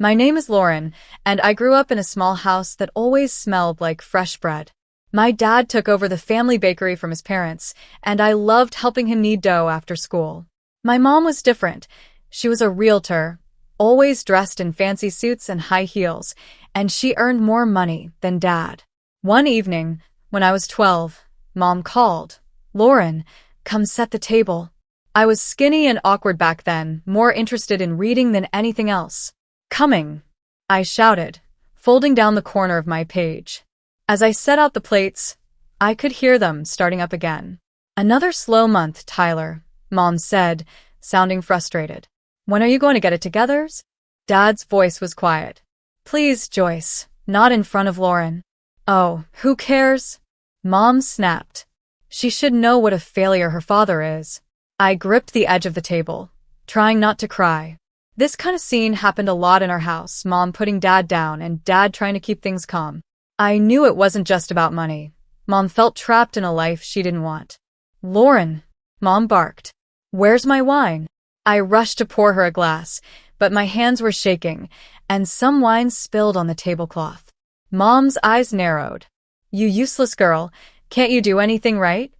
My name is Lauren, and I grew up in a small house that always smelled like fresh bread. My dad took over the family bakery from his parents, and I loved helping him knead dough after school. My mom was different. She was a realtor, always dressed in fancy suits and high heels, and she earned more money than Dad. One evening, when I was 12, Mom called, "Lauren, come set the table." I was skinny and awkward back then, more interested in reading than anything else. "Coming," I shouted, folding down the corner of my page. As I set out the plates, I could hear them starting up again. "Another slow month, Tyler," Mom said, sounding frustrated. "When are you going to get it together?" Dad's voice was quiet. "Please, Joyce, not in front of Lauren." "Oh, who cares?" Mom snapped. "She should know what a failure her father is." I gripped the edge of the table, trying not to cry. This kind of scene happened a lot in our house, Mom putting Dad down and Dad trying to keep things calm. I knew it wasn't just about money. Mom felt trapped in a life she didn't want. "Lauren," Mom barked. "Where's my wine?" I rushed to pour her a glass, but my hands were shaking, and some wine spilled on the tablecloth. Mom's eyes narrowed. "You useless girl, can't you do anything right?"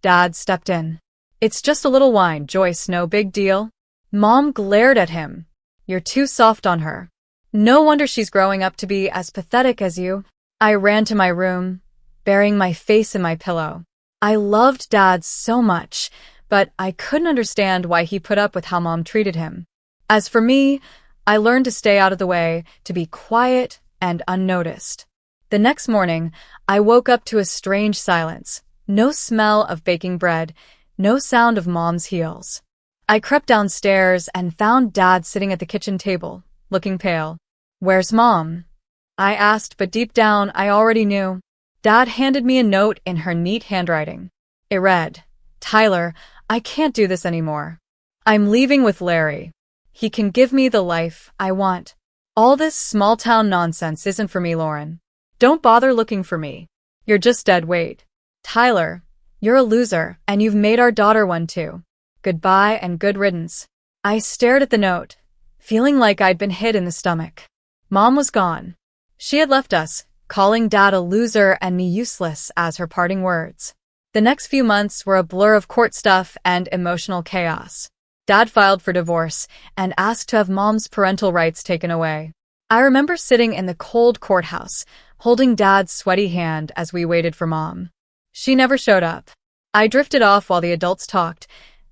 Dad stepped in. "It's just a little wine, Joyce, no big deal." Mom glared at him. "You're too soft on her. No wonder she's growing up to be as pathetic as you." I ran to my room, burying my face in my pillow. I loved Dad so much, but I couldn't understand why he put up with how Mom treated him. As for me, I learned to stay out of the way, to be quiet and unnoticed. The next morning, I woke up to a strange silence. No smell of baking bread, no sound of Mom's heels. I crept downstairs and found Dad sitting at the kitchen table, looking pale. "Where's Mom?" I asked, but deep down, I already knew. Dad handed me a note in her neat handwriting. It read, "Tyler, I can't do this anymore. I'm leaving with Larry. He can give me the life I want. All this small-town nonsense isn't for me, Lauren. Don't bother looking for me. You're just dead weight. Tyler, you're a loser, and you've made our daughter one too. Goodbye and good riddance." I stared at the note, feeling like I'd been hit in the stomach. Mom was gone. She had left us, calling Dad a loser and me useless as her parting words. The next few months were a blur of court stuff and emotional chaos. Dad filed for divorce and asked to have Mom's parental rights taken away. I remember sitting in the cold courthouse, holding Dad's sweaty hand as we waited for Mom. She never showed up. I drifted off while the adults talked,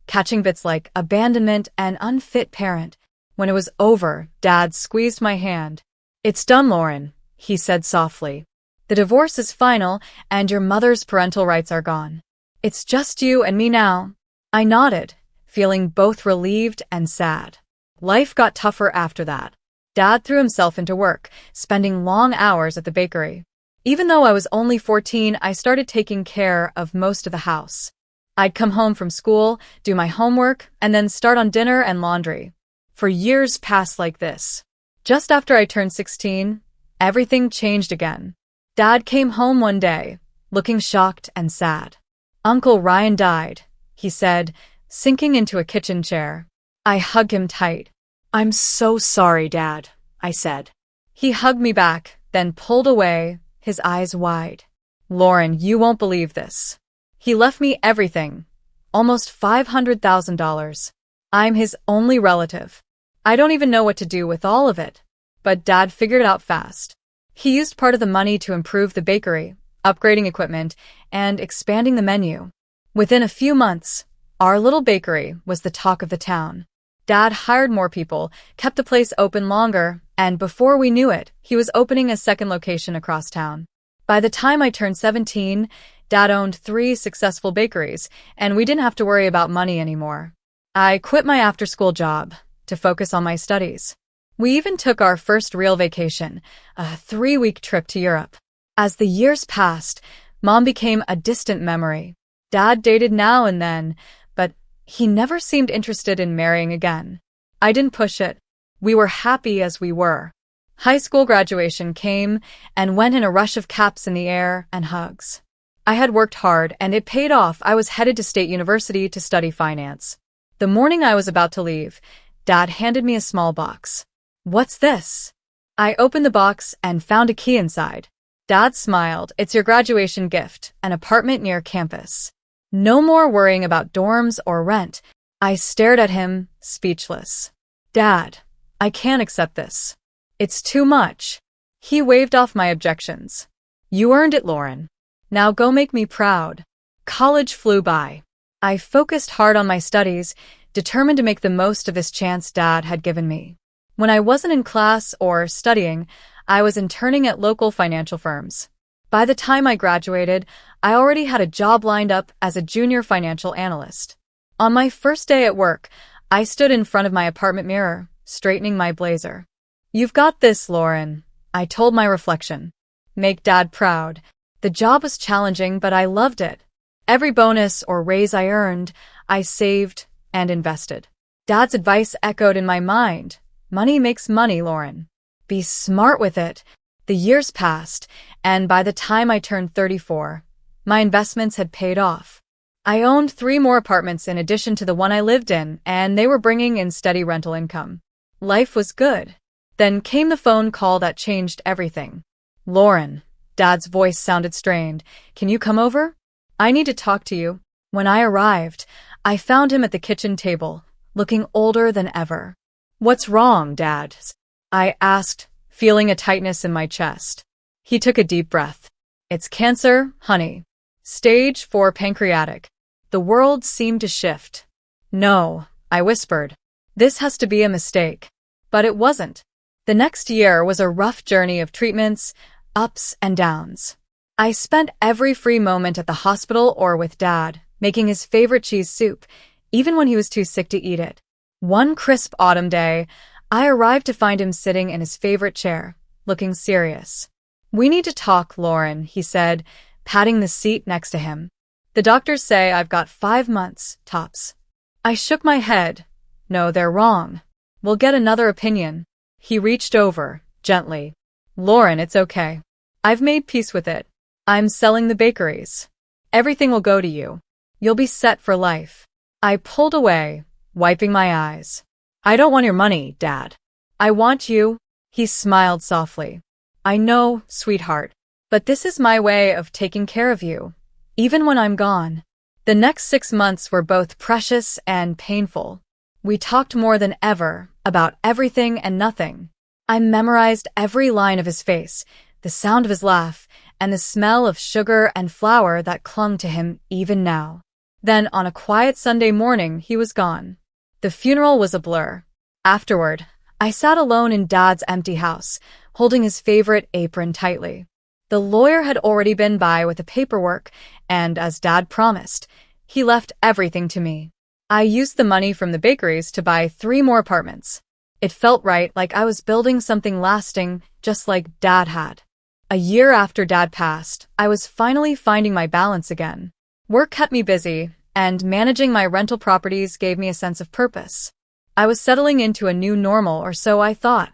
catching bits like abandonment and unfit parent. When it was over, Dad squeezed my hand. "It's done, Lauren," he said softly. "The divorce is final, and your mother's parental rights are gone. It's just you and me now." I nodded, feeling both relieved and sad. Life got tougher after that. Dad threw himself into work, spending long hours at the bakery. Even though I was only 14, I started taking care of most of the house. I'd come home from school, do my homework, and then start on dinner and laundry. For years passed like this. Just after I turned 16, everything changed again. Dad came home one day, looking shocked and sad. "Uncle Ryan died," he said, sinking into a kitchen chair. I hugged him tight. "I'm so sorry, Dad," I said. He hugged me back, then pulled away, his eyes wide. "Lauren, you won't believe this. He left me everything, almost $500,000. I'm his only relative. I don't even know what to do with all of it." But Dad figured it out fast. He used part of the money to improve the bakery, upgrading equipment, and expanding the menu. Within a few months, our little bakery was the talk of the town. Dad hired more people, kept the place open longer, and before we knew it, he was opening a second location across town. By the time I turned 17, Dad owned 3 successful bakeries, and we didn't have to worry about money anymore. I quit my after-school job to focus on my studies. We even took our first real vacation, a 3-week trip to Europe. As the years passed, Mom became a distant memory. Dad dated now and then, but he never seemed interested in marrying again. I didn't push it. We were happy as we were. High school graduation came and went in a rush of caps in the air and hugs. I had worked hard, and it paid off. I was headed to State University to study finance. The morning I was about to leave, Dad handed me a small box. What's this? I opened the box and found a key inside. Dad smiled. It's your graduation gift, an apartment near campus. No more worrying about dorms or rent. I stared at him, speechless. Dad, I can't accept this. It's too much. He waved off my objections. You earned it, Lauren. Now go make me proud. College flew by. I focused hard on my studies, determined to make the most of this chance Dad had given me. When I wasn't in class or studying, I was interning at local financial firms. By the time I graduated, I already had a job lined up as a junior financial analyst. On my first day at work, I stood in front of my apartment mirror, straightening my blazer. You've got this, Lauren, I told my reflection. Make Dad proud. The job was challenging, but I loved it. Every bonus or raise I earned, I saved and invested. Dad's advice echoed in my mind. Money makes money, Lauren. Be smart with it. The years passed, and by the time I turned 34, my investments had paid off. I owned 3 more apartments in addition to the one I lived in, and they were bringing in steady rental income. Life was good. Then came the phone call that changed everything. Lauren, Dad's voice sounded strained. Can you come over? I need to talk to you. When I arrived, I found him at the kitchen table, looking older than ever. What's wrong, Dad? I asked, feeling a tightness in my chest. He took a deep breath. It's cancer, honey. Stage 4 pancreatic. The world seemed to shift. No, I whispered. This has to be a mistake. But it wasn't. The next year was a rough journey of treatments, ups and downs. I spent every free moment at the hospital or with Dad, making his favorite cheese soup, even when he was too sick to eat it. One crisp autumn day, I arrived to find him sitting in his favorite chair, looking serious. We need to talk, Lauren, he said, patting the seat next to him. The doctors say I've got 5 months, tops. I shook my head. No, they're wrong. We'll get another opinion. He reached over, gently. Lauren, it's okay. I've made peace with it. I'm selling the bakeries. Everything will go to you. You'll be set for life. I pulled away, wiping my eyes. I don't want your money, Dad. I want you. He smiled softly. I know, sweetheart, but this is my way of taking care of you, even when I'm gone. The next 6 months were both precious and painful. We talked more than ever about everything and nothing. I memorized every line of his face, the sound of his laugh, and the smell of sugar and flour that clung to him even now. Then, on a quiet Sunday morning, he was gone. The funeral was a blur. Afterward, I sat alone in Dad's empty house, holding his favorite apron tightly. The lawyer had already been by with the paperwork, and as Dad promised, he left everything to me. I used the money from the bakeries to buy 3 more apartments. It felt right, like I was building something lasting, just like Dad had. A year after Dad passed, I was finally finding my balance again. Work kept me busy, and managing my rental properties gave me a sense of purpose. I was settling into a new normal, or so I thought.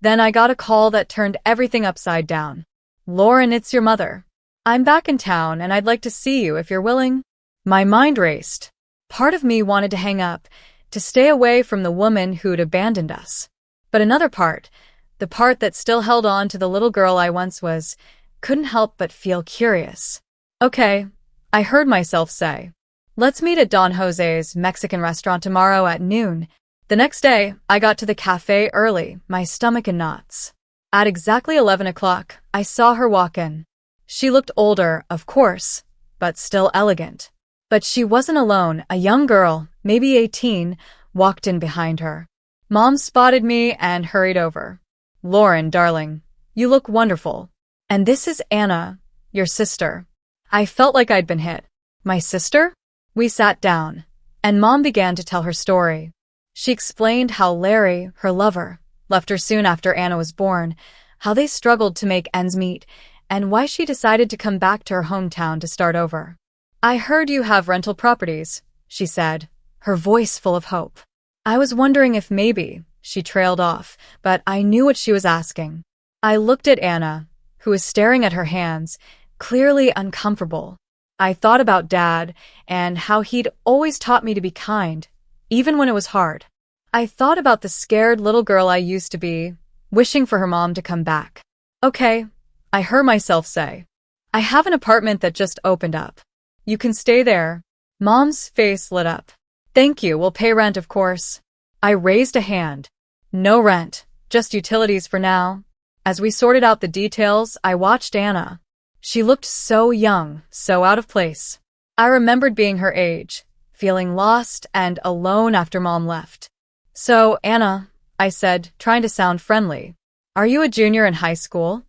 Then I got a call that turned everything upside down. Lauren, it's your mother. I'm back in town, and I'd like to see you if you're willing. My mind raced. Part of me wanted to hang up, to stay away from the woman who'd abandoned us. But another part, the part that still held on to the little girl I once was, couldn't help but feel curious. Okay, I heard myself say. Let's meet at Don Jose's Mexican restaurant tomorrow at noon. The next day, I got to the cafe early, my stomach in knots. At exactly 11 o'clock, I saw her walk in. She looked older, of course, but still elegant. But she wasn't alone. A young girl, maybe 18, walked in behind her. Mom spotted me and hurried over. Lauren, darling, you look wonderful. And this is Anna, your sister. I felt like I'd been hit. My sister? We sat down, and Mom began to tell her story. She explained how Larry, her lover, left her soon after Anna was born, how they struggled to make ends meet, and why she decided to come back to her hometown to start over. I heard you have rental properties, she said, her voice full of hope. I was wondering if maybe, she trailed off, but I knew what she was asking. I looked at Anna, who was staring at her hands, clearly uncomfortable. I thought about Dad and how he'd always taught me to be kind, even when it was hard. I thought about the scared little girl I used to be, wishing for her mom to come back. Okay, I heard myself say. I have an apartment that just opened up. You can stay there. Mom's face lit up. Thank you, we'll pay rent, of course. I raised a hand. No rent, just utilities for now. As we sorted out the details, I watched Anna. She looked so young, so out of place. I remembered being her age, feeling lost and alone after Mom left. So, Anna, I said, trying to sound friendly, are you a junior in high school?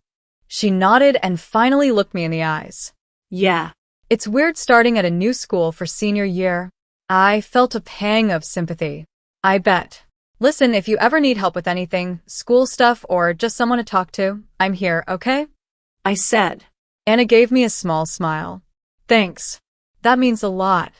She nodded and finally looked me in the eyes. Yeah. It's weird starting at a new school for senior year. I felt a pang of sympathy. I bet. Listen, if you ever need help with anything, school stuff or just someone to talk to, I'm here, okay? I said. Anna gave me a small smile. Thanks. That means a lot.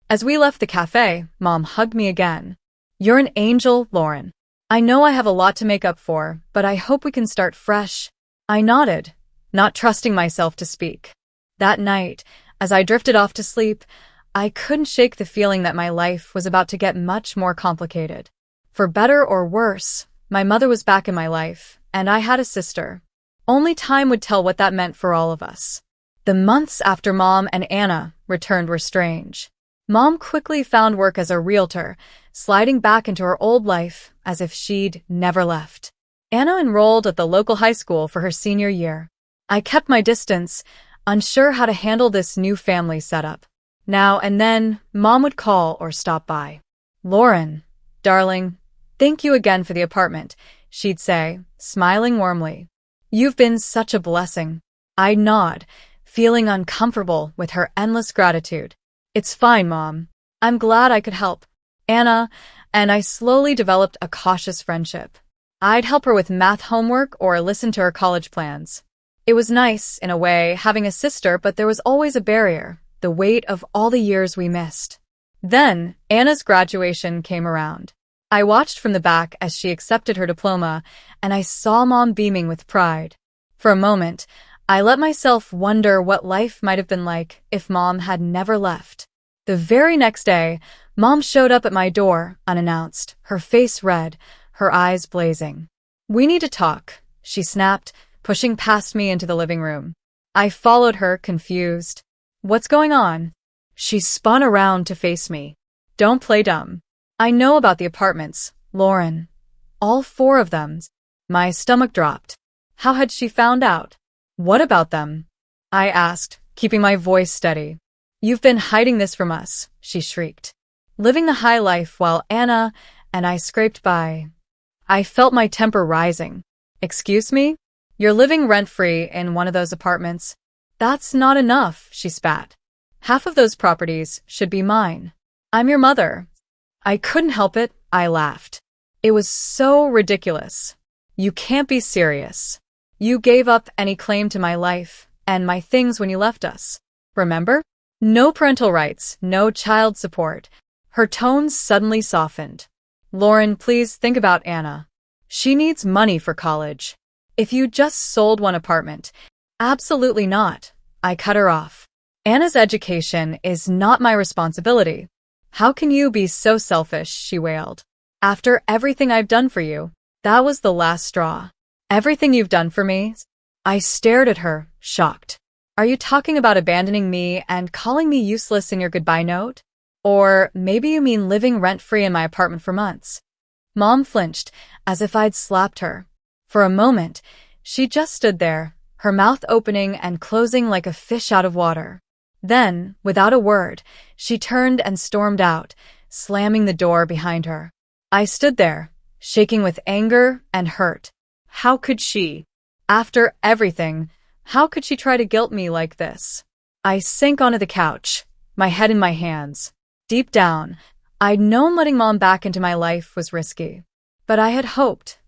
As we left the cafe, Mom hugged me again. You're an angel, Lauren. I know I have a lot to make up for, but I hope we can start fresh. I nodded, not trusting myself to speak. That night, as I drifted off to sleep, I couldn't shake the feeling that my life was about to get much more complicated. For better or worse, my mother was back in my life, and I had a sister. Only time would tell what that meant for all of us. The months after Mom and Anna returned were strange. Mom quickly found work as a realtor, sliding back into her old life as if she'd never left. Anna enrolled at the local high school for her senior year. I kept my distance, unsure how to handle this new family setup. Now and then, Mom would call or stop by. Lauren, darling, thank you again for the apartment, she'd say, smiling warmly. You've been such a blessing. I'd nod, feeling uncomfortable with her endless gratitude. It's fine, Mom. I'm glad I could help. Anna and I slowly developed a cautious friendship. I'd help her with math homework or listen to her college plans. It was nice, in a way, having a sister, but there was always a barrier, the weight of all the years we missed. Then, Anna's graduation came around. I watched from the back as she accepted her diploma, and I saw Mom beaming with pride. For a moment, I let myself wonder what life might have been like if Mom had never left. The very next day, Mom showed up at my door, unannounced, her face red, her eyes blazing. We need to talk, she snapped, pushing past me into the living room. I followed her, confused. What's going on? She spun around to face me. Don't play dumb. I know about the apartments, Lauren. All 4 of them. My stomach dropped. How had she found out? What about them? I asked, keeping my voice steady. You've been hiding this from us, she shrieked. Living the high life while Anna and I scraped by. I felt my temper rising. Excuse me? You're living rent-free in one of those apartments. That's not enough, she spat. Half of those properties should be mine. I'm your mother. I couldn't help it, I laughed. It was so ridiculous. You can't be serious. You gave up any claim to my life and my things when you left us. Remember? No parental rights, no child support. Her tone suddenly softened. Lauren, please think about Anna. She needs money for college. If you just sold one apartment. Absolutely not. I cut her off. Anna's education is not my responsibility. How can you be so selfish, she wailed. After everything I've done for you, that was the last straw. Everything you've done for me? I stared at her, shocked. Are you talking about abandoning me and calling me useless in your goodbye note? Or maybe you mean living rent-free in my apartment for months? Mom flinched, as if I'd slapped her. For a moment, she just stood there, her mouth opening and closing like a fish out of water. Then, without a word, she turned and stormed out, slamming the door behind her. I stood there, shaking with anger and hurt. How could she? After everything, how could she try to guilt me like this? I sank onto the couch, my head in my hands. Deep down, I'd known letting Mom back into my life was risky. But I had hoped.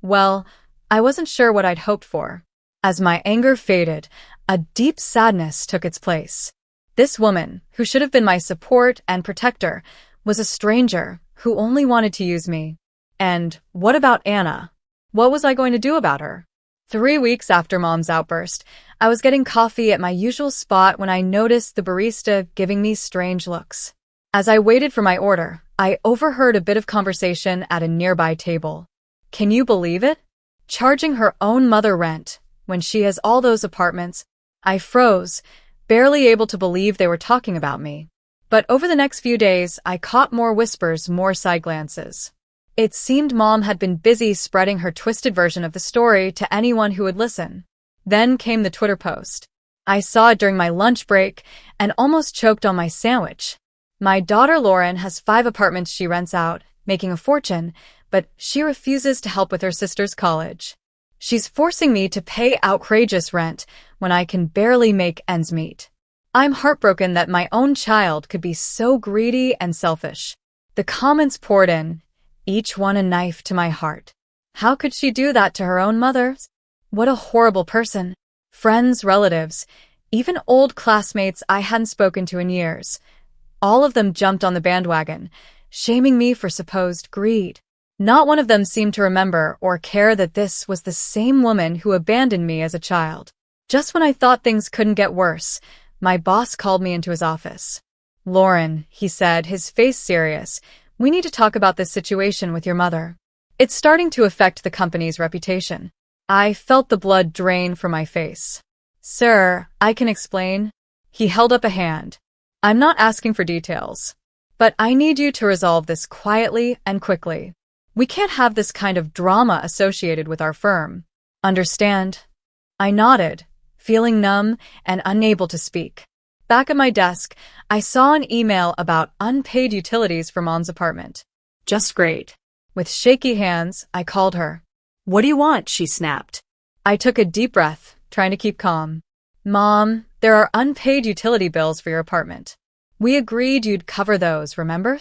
Well, I wasn't sure what I'd hoped for. As my anger faded, a deep sadness took its place. This woman, who should have been my support and protector, was a stranger who only wanted to use me. And what about Anna? What was I going to do about her? 3 weeks after Mom's outburst, I was getting coffee at my usual spot when I noticed the barista giving me strange looks. As I waited for my order, I overheard a bit of conversation at a nearby table. Can you believe it? Charging her own mother rent when she has all those apartments. I froze, barely able to believe they were talking about me. But over the next few days, I caught more whispers, more side glances. It seemed Mom had been busy spreading her twisted version of the story to anyone who would listen. Then came the Twitter post. I saw it during my lunch break and almost choked on my sandwich. My daughter Lauren has 5 apartments she rents out, making a fortune, but she refuses to help with her sister's college. She's forcing me to pay outrageous rent when I can barely make ends meet. I'm heartbroken that my own child could be so greedy and selfish. The comments poured in, each one a knife to my heart. How could she do that to her own mother? What a horrible person. Friends, relatives, even old classmates I hadn't spoken to in years. All of them jumped on the bandwagon, shaming me for supposed greed. Not one of them seemed to remember or care that this was the same woman who abandoned me as a child. Just when I thought things couldn't get worse, my boss called me into his office. "Lauren," he said, his face serious, "we need to talk about this situation with your mother. It's starting to affect the company's reputation." I felt the blood drain from my face. "Sir, I can explain." He held up a hand. "I'm not asking for details, but I need you to resolve this quietly and quickly. We can't have this kind of drama associated with our firm. Understand?" I nodded, feeling numb and unable to speak. Back at my desk, I saw an email about unpaid utilities for Mom's apartment. Just great. With shaky hands, I called her. "What do you want?" she snapped. I took a deep breath, trying to keep calm. "Mom, there are unpaid utility bills for your apartment. We agreed you'd cover those, remember?"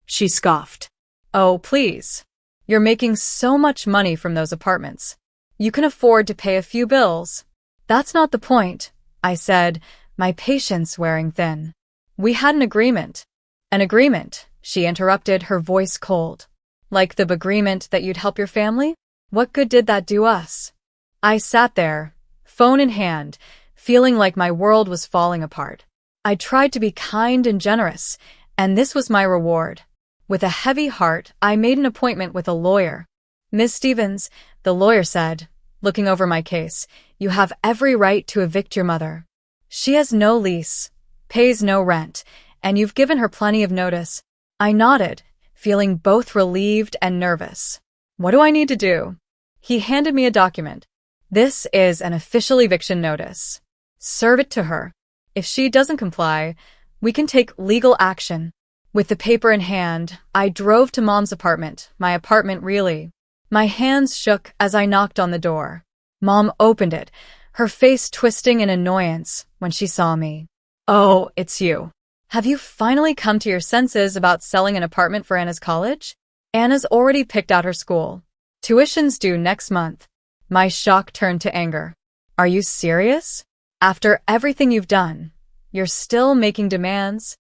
She scoffed. "Oh, please. You're making so much money from those apartments. You can afford to pay a few bills." "That's not the point," I said, my patience wearing thin. "We had an agreement." "An agreement," she interrupted, her voice cold. "Like the agreement that you'd help your family? What good did that do us?" I sat there, phone in hand, feeling like my world was falling apart. I tried to be kind and generous, and this was my reward. With a heavy heart, I made an appointment with a lawyer. "Miss Stevens," the lawyer said, looking over my case, "you have every right to evict your mother. She has no lease, pays no rent, and you've given her plenty of notice." I nodded, feeling both relieved and nervous. "What do I need to do?" He handed me a document. "This is an official eviction notice. Serve it to her. If she doesn't comply, we can take legal action." With the paper in hand, I drove to Mom's apartment, my apartment really. My hands shook as I knocked on the door. Mom opened it, her face twisting in annoyance when she saw me. "Oh, it's you. Have you finally come to your senses about selling an apartment for Anna's college? Anna's already picked out her school. Tuition's due next month." My shock turned to anger. "Are you serious? After everything you've done, you're still making demands?"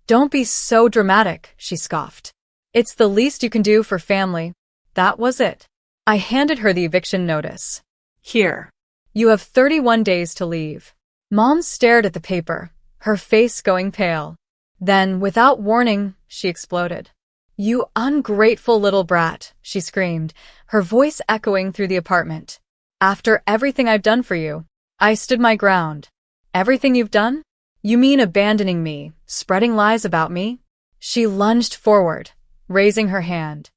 "Don't be so dramatic," she scoffed. "It's the least you can do for family." That was it. I handed her the eviction notice. "Here. You have 31 days to leave." Mom stared at the paper, her face going pale. Then, without warning, she exploded. "You ungrateful little brat," she screamed, her voice echoing through the apartment. "After everything I've done for you." I stood my ground. "Everything you've done? You mean abandoning me, spreading lies about me?" She lunged forward, raising her hand.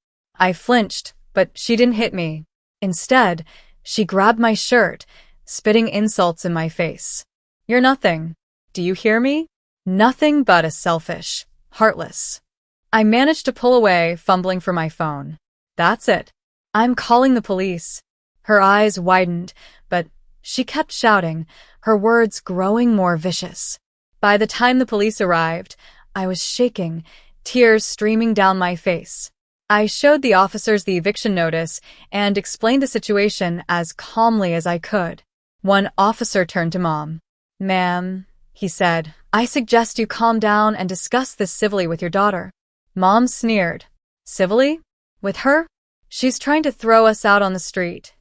I flinched, but she didn't hit me. Instead, she grabbed my shirt, spitting insults in my face. "You're nothing. Do you hear me? Nothing but a selfish, heartless." I managed to pull away, fumbling for my phone. "That's it. I'm calling the police." Her eyes widened, but she kept shouting, her words growing more vicious. By the time the police arrived, I was shaking, tears streaming down my face. I showed the officers the eviction notice and explained the situation as calmly as I could. One officer turned to Mom. "Ma'am," he said, "I suggest you calm down and discuss this civilly with your daughter." Mom sneered. "Civilly? With her? She's trying to throw us out on the street."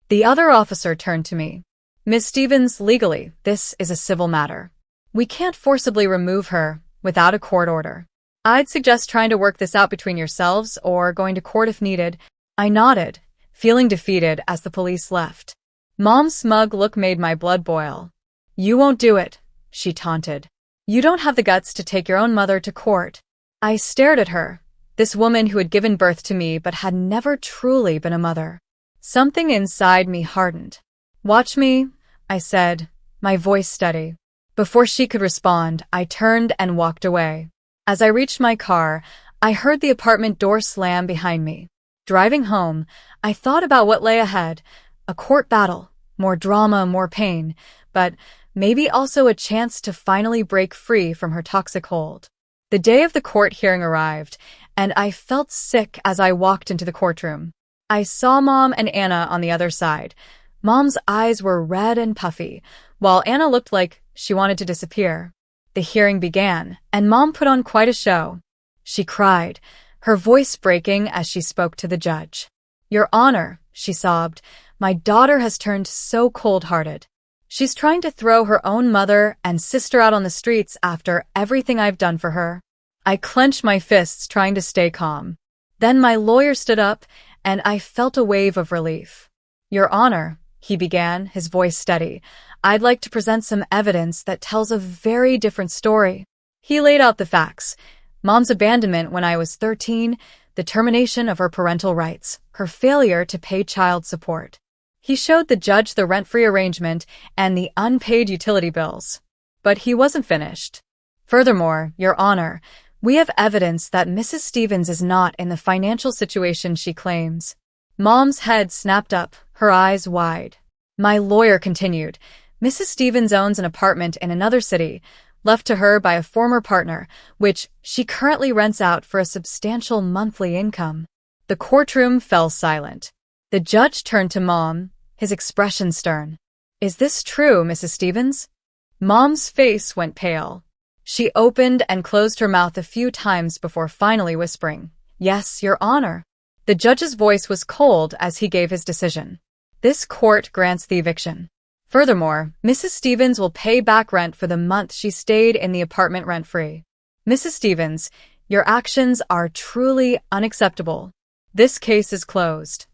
The other officer turned to me. "Miss Stevens, legally, this is a civil matter. We can't forcibly remove her without a court order." I'd suggest trying to work this out between yourselves or going to court if needed. I nodded, feeling defeated as the police left. Mom's smug look made my blood boil. You won't do it, she taunted. You don't have the guts to take your own mother to court. I stared at her, this woman who had given birth to me but had never truly been a mother. Something inside me hardened. Watch me, I said, my voice steady. Before she could respond, I turned and walked away. As I reached my car, I heard the apartment door slam behind me. Driving home, I thought about what lay ahead. A court battle, more drama, more pain, but maybe also a chance to finally break free from her toxic hold. The day of the court hearing arrived, and I felt sick as I walked into the courtroom. I saw Mom and Anna on the other side. Mom's eyes were red and puffy, while Anna looked like she wanted to disappear. The hearing began, and Mom put on quite a show. She cried, her voice breaking as she spoke to the judge. Your Honor, she sobbed, my daughter has turned so cold-hearted. She's trying to throw her own mother and sister out on the streets after everything I've done for her. I clenched my fists trying to stay calm. Then my lawyer stood up, and I felt a wave of relief. Your Honor, he began, his voice steady, I'd like to present some evidence that tells a very different story. He laid out the facts. Mom's abandonment when I was 13, the termination of her parental rights, her failure to pay child support. He showed the judge the rent-free arrangement and the unpaid utility bills. But he wasn't finished. Furthermore, Your Honor, we have evidence that Mrs. Stevens is not in the financial situation she claims. Mom's head snapped up, her eyes wide. My lawyer continued, Mrs. Stevens owns an apartment in another city, left to her by a former partner, which she currently rents out for a substantial monthly income. The courtroom fell silent. The judge turned to Mom, his expression stern. Is this true, Mrs. Stevens? Mom's face went pale. She opened and closed her mouth a few times before finally whispering, Yes, Your Honor. The judge's voice was cold as he gave his decision. This court grants the eviction. Furthermore, Mrs. Stevens will pay back rent for the month she stayed in the apartment rent-free. Mrs. Stevens, your actions are truly unacceptable. This case is closed.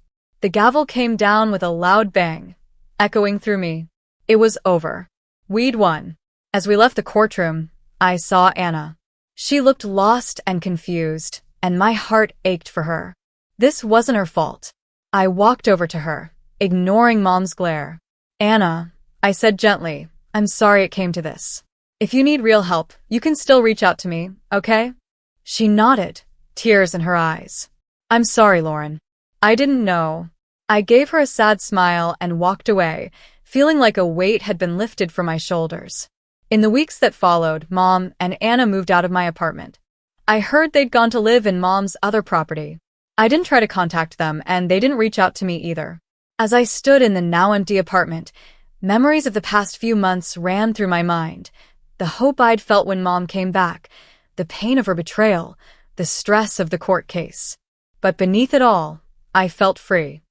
The gavel came down with a loud bang, echoing through me. It was over. We'd won. As we left the courtroom, I saw Anna. She looked lost and confused, and my heart ached for her. This wasn't her fault. I walked over to her, ignoring Mom's glare. Anna, I said gently, I'm sorry it came to this. If you need real help, you can still reach out to me, okay? She nodded, tears in her eyes. I'm sorry, Lauren. I didn't know. I gave her a sad smile and walked away, feeling like a weight had been lifted from my shoulders. In the weeks that followed, Mom and Anna moved out of my apartment. I heard they'd gone to live in Mom's other property. I didn't try to contact them, and they didn't reach out to me either. As I stood in the now-empty apartment, memories of the past few months ran through my mind. The hope I'd felt when Mom came back, the pain of her betrayal, the stress of the court case. But beneath it all, I felt free.